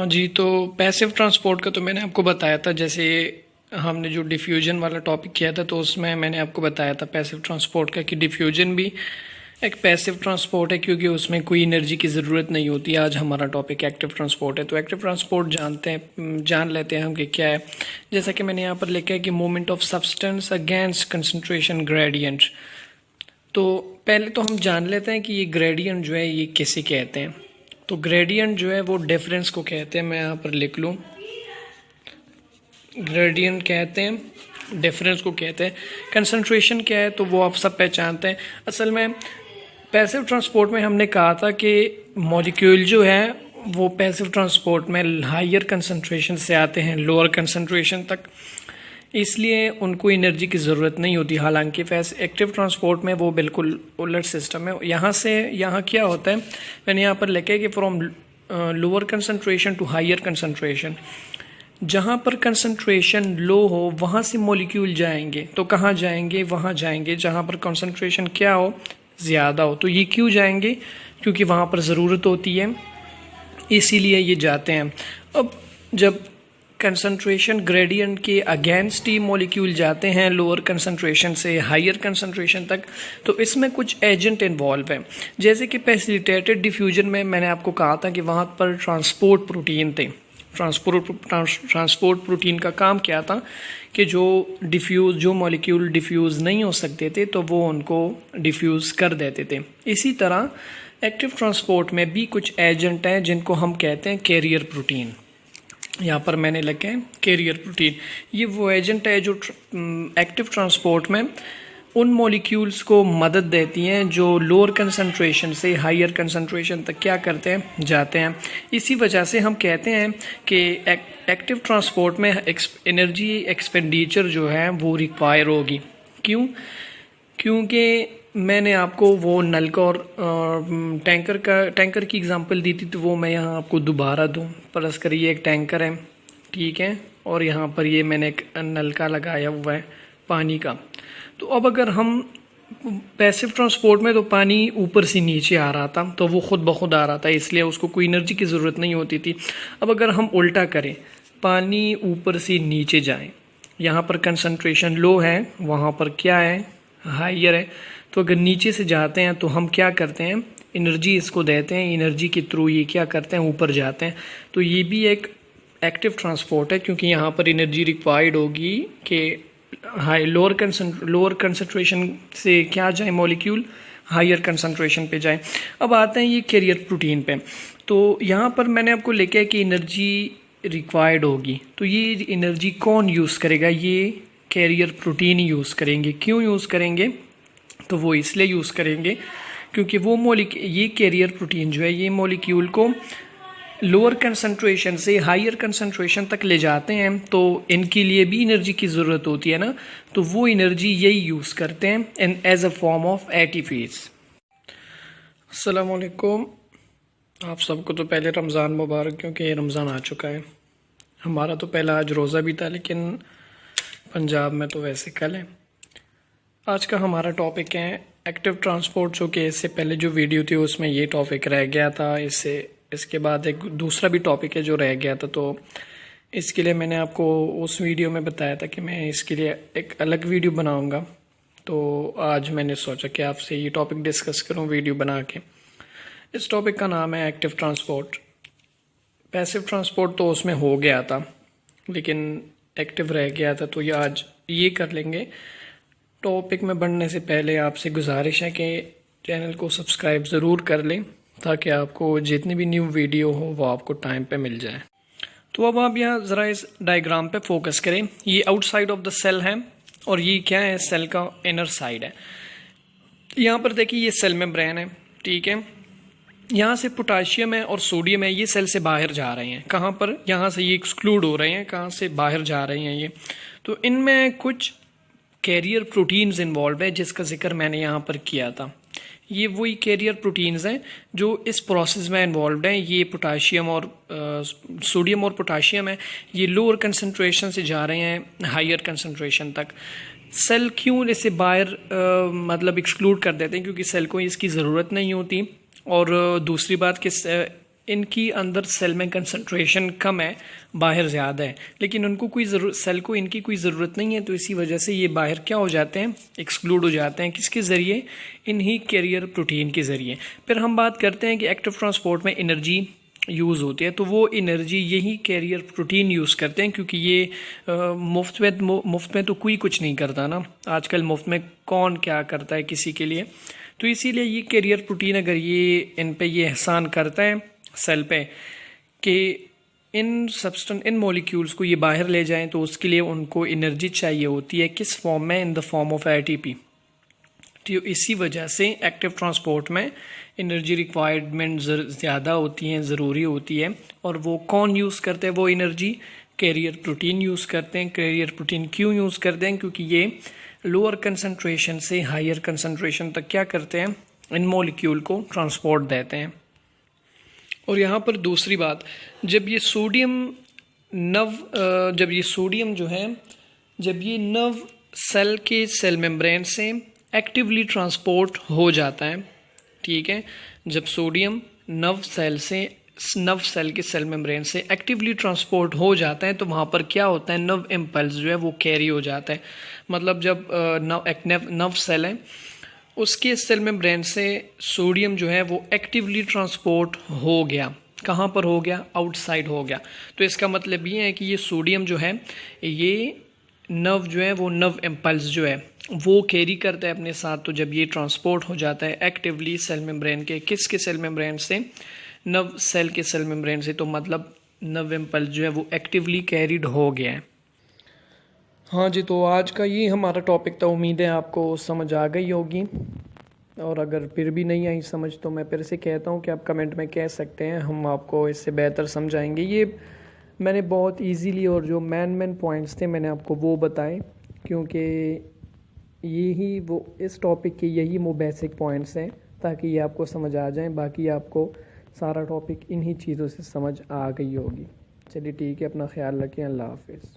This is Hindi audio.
जी, तो पैसिव ट्रांसपोर्ट का तो मैंने आपको बताया था। जैसे हमने जो डिफ्यूजन वाला टॉपिक किया था तो उसमें मैंने आपको बताया था पैसिव ट्रांसपोर्ट का कि डिफ्यूजन भी एक पैसिव ट्रांसपोर्ट है, क्योंकि उसमें कोई एनर्जी की ज़रूरत नहीं होती। आज हमारा टॉपिक एक्टिव ट्रांसपोर्ट है, तो एक्टिव ट्रांसपोर्ट जान लेते हैं हम कि क्या है। जैसा कि मैंने यहाँ पर लिखा है कि movement of substance against concentration gradient. तो पहले तो हम जान लेते हैं कि ये ग्रेडियंट जो है ये किसे कहते हैं। तो ग्रेडियंट जो है वो डिफरेंस को कहते हैं। मैं यहाँ पर लिख लूँ, ग्रेडियंट कहते हैं, डिफरेंस को कहते हैं। कंसंट्रेशन क्या है तो वो आप सब पहचानते हैं। असल में पैसिव ट्रांसपोर्ट में हमने कहा था कि मॉलिक्यूल जो है वो पैसिव ट्रांसपोर्ट में हायर कंसंट्रेशन से आते हैं लोअर कंसंट्रेशन तक, इसलिए उनको एनर्जी की ज़रूरत नहीं होती। हालांकि एक्टिव ट्रांसपोर्ट में वो बिल्कुल उलट सिस्टम है। यहाँ क्या होता है, मैंने यहाँ पर लिखा है कि from lower concentration to higher concentration. जहाँ पर कंसंट्रेशन लो हो वहाँ से मॉलिक्यूल जाएंगे, तो कहाँ जाएंगे? वहाँ जाएंगे जहाँ पर कंसंट्रेशन क्या हो, ज़्यादा हो। तो ये क्यों जाएंगे? क्योंकि वहाँ पर ज़रूरत होती है, इसीलिए ये जाते हैं। अब जब कंसंट्रेशन ग्रेडियंट के अगेंस्ट ही मॉलिक्यूल जाते हैं लोअर कंसंट्रेशन से हायर कंसंट्रेशन तक, तो इसमें कुछ एजेंट इन्वॉल्व हैं। जैसे कि फैसिलिटेटेड डिफ्यूजन में मैंने आपको कहा था कि वहाँ पर ट्रांसपोर्ट प्रोटीन थे। ट्रांसपोर्ट प्रोटीन का काम क्या था कि जो मॉलिक्यूल डिफ्यूज़ नहीं हो सकते थे तो वो उनको डिफ्यूज़ कर देते थे। इसी तरह एक्टिव ट्रांसपोर्ट में भी कुछ एजेंट हैं जिनको हम कहते हैं कैरियर प्रोटीन। यहाँ पर मैंने लिखे हैं कैरियर प्रोटीन। ये वो एजेंट है जो एक्टिव ट्रांसपोर्ट में उन मॉलिक्यूल्स को मदद देती हैं जो लोअर कंसंट्रेशन से हायर कंसंट्रेशन तक क्या करते हैं, जाते हैं। इसी वजह से हम कहते हैं कि एक्टिव ट्रांसपोर्ट में एनर्जी एक्सपेंडिचर जो है वो रिक्वायर होगी। क्यों? क्योंकि मैंने आपको वो नलका और टैंकर की एग्जांपल दी थी, तो वो मैं यहाँ आपको दोबारा दूँ। परस करिए एक टैंकर है, ठीक है, और यहाँ पर ये मैंने एक नलका लगाया हुआ है पानी का। तो अब अगर हम पैसिव ट्रांसपोर्ट में तो पानी ऊपर से नीचे आ रहा था, तो वो खुद ब खुद आ रहा था, इसलिए उसको कोई एनर्जी की ज़रूरत नहीं होती थी। अब अगर हम उल्टा करें, पानी ऊपर से नीचे जाए, यहाँ पर कंसंट्रेशन लो है, वहाँ पर क्या है, हायर है। तो अगर नीचे से जाते हैं तो हम क्या करते हैं, एनर्जी इसको देते हैं, एनर्जी के थ्रू ये क्या करते हैं, ऊपर जाते हैं। तो ये भी एक एक्टिव ट्रांसपोर्ट है, क्योंकि यहाँ पर एनर्जी रिक्वायर्ड होगी कि लोअर कंसंट्रेशन से क्या जाए मॉलिक्यूल, हायर कंसंट्रेशन पे जाए। अब आते हैं ये कैरियर प्रोटीन पे। तो यहाँ पर मैंने आपको लिखा है कि एनर्जी रिक्वायर्ड होगी, तो ये एनर्जी कौन यूज़ करेगा? ये कैरियर प्रोटीन यूज़ करेंगे। क्यों यूज़ करेंगे? तो वो इसलिए यूज़ करेंगे क्योंकि वो ये कैरियर प्रोटीन जो है ये मॉलिक्यूल को लोअर कंसंट्रेशन से हायर कंसंट्रेशन तक ले जाते हैं, तो इनके लिए भी एनर्जी की ज़रूरत होती है ना, तो वो एनर्जी यही यूज़ करते हैं and as a form of ATPs. अस्सलाम वालेकुम, आप सबको तो पहले रमज़ान मुबारक, क्योंकि रमज़ान आ चुका है। हमारा तो पहला आज रोज़ा भी था, लेकिन पंजाब में तो वैसे कल है। आज का हमारा टॉपिक है एक्टिव ट्रांसपोर्ट, जो कि इससे पहले जो वीडियो थी उसमें ये टॉपिक रह गया था। इसके बाद एक दूसरा भी टॉपिक है जो रह गया था, तो इसके लिए मैंने आपको उस वीडियो में बताया था कि मैं इसके लिए एक अलग वीडियो बनाऊंगा। तो आज मैंने सोचा कि आपसे ये टॉपिक डिस्कस करूं वीडियो बना के। इस टॉपिक का नाम है एक्टिव ट्रांसपोर्ट। पैसिव ट्रांसपोर्ट तो उसमें हो गया था, लेकिन एक्टिव रह गया था, तो ये आज ये कर लेंगे। टॉपिक में बढ़ने से पहले आपसे गुजारिश है कि चैनल को सब्सक्राइब ज़रूर कर लें, ताकि आपको जितनी भी न्यू वीडियो हो वो आपको टाइम पे मिल जाए। तो अब आप यहाँ ज़रा इस डायग्राम पे फोकस करें। ये आउटसाइड ऑफ द सेल है और ये क्या है, सेल का इनर साइड है। यहाँ पर देखिए ये सेल मेम्ब्रेन है, ठीक है। यहाँ से पोटाशियम है और सोडियम है, ये सेल से बाहर जा रहे हैं। कहाँ पर? यहाँ से ये एक्सक्लूड हो रहे हैं, कहाँ से? बाहर जा रहे हैं ये। तो इनमें कुछ कैरियर प्रोटीन्स इन्वॉल्व है, जिसका जिक्र मैंने यहाँ पर किया था। ये वही कैरियर प्रोटीन्स हैं जो इस प्रोसेस में इन्वॉल्व हैं। ये पोटाशियम और सोडियम और पोटाशियम है, ये लोअर कंसंट्रेशन से जा रहे हैं हायर कंसंट्रेशन तक। सेल क्यों इसे बाहर मतलब एक्सक्लूड कर देते हैं? क्योंकि सेल को इसकी ज़रूरत नहीं होती। और दूसरी बात कि इनकी अंदर सेल में कंसंट्रेशन कम है, बाहर ज़्यादा है, लेकिन उनको कोई ज़रूरत, सेल को इनकी कोई ज़रूरत नहीं है, तो इसी वजह से ये बाहर क्या हो जाते हैं, एक्सक्लूड हो जाते हैं। किसके ज़रिए? इन्हीं कैरियर प्रोटीन के ज़रिए। फिर हम बात करते हैं कि एक्टिव ट्रांसपोर्ट में एनर्जी यूज़ होती है, तो वो एनर्जी यही कैरियर प्रोटीन यूज़ करते हैं, क्योंकि ये मुफ्त में तो कोई कुछ नहीं करता ना, आजकल मुफ्त में कौन क्या करता है किसी के लिए। तो इसीलिए ये कैरियर प्रोटीन अगर ये इन पे ये एहसान करता है सेल पे कि इन मॉलिक्यूल्स को ये बाहर ले जाएं, तो उसके लिए उनको एनर्जी चाहिए होती है। किस फॉर्म में? In the form of ATP. तो इसी वजह से एक्टिव ट्रांसपोर्ट में एनर्जी रिक्वायरमेंट ज़्यादा होती हैं, ज़रूरी होती है। और वो कौन यूज़ करते हैं वो एनर्जी? कैरियर प्रोटीन यूज़ करते हैं। कैरियर प्रोटीन क्यों यूज़ करते हैं? क्योंकि ये लोअर कंसंट्रेशन से हायर कंसंट्रेशन तक क्या करते हैं, इन मॉलिक्यूल को ट्रांसपोर्ट देते हैं। और यहाँ पर दूसरी बात, जब ये सोडियम जो है, जब ये नव सेल के सेल मेम्ब्रेन से एक्टिवली ट्रांसपोर्ट हो जाता है, ठीक है, जब सोडियम नव सेल के सेल मेम्ब्रेन से एक्टिवली ट्रांसपोर्ट हो जाता है, तो वहाँ पर क्या होता है, नव इम्पल्स जो है वो कैरी हो जाता है। मतलब जब नव सेल है उसके सेल मेम्ब्रेन से सोडियम जो है वो एक्टिवली ट्रांसपोर्ट हो गया। कहाँ पर हो गया? आउटसाइड हो गया। तो इसका मतलब ये है कि ये सोडियम जो है, ये नव जो है वो नव इम्पल्स जो है वो कैरी करता है अपने साथ। तो जब ये ट्रांसपोर्ट हो जाता है एक्टिवली सेल मेम्ब्रेन के, किसके सेल मेम्ब्रेन से? नव सेल के सेल मेम्ब्रेन से, तो मतलब नव इम्पल्स जो है वो एक्टिवली कैरिड हो गया है। हाँ जी, तो आज का ये हमारा टॉपिक था। उम्मीद है आपको समझ आ गई होगी, और अगर फिर भी नहीं आई समझ तो मैं फिर से कहता हूँ कि आप कमेंट में कह सकते हैं, हम आपको इससे बेहतर समझाएंगे। ये मैंने बहुत इजीली और जो मेन पॉइंट्स थे मैंने आपको वो बताए, क्योंकि यही वो इस टॉपिक के यही वो बेसिक पॉइंट्स हैं, ताकि ये आपको समझ आ जाए। बाकी आपको सारा टॉपिक इन्हीं चीज़ों से समझ आ गई होगी। चलिए ठीक है, अपना ख्याल रखें, अल्लाह हाफिज़।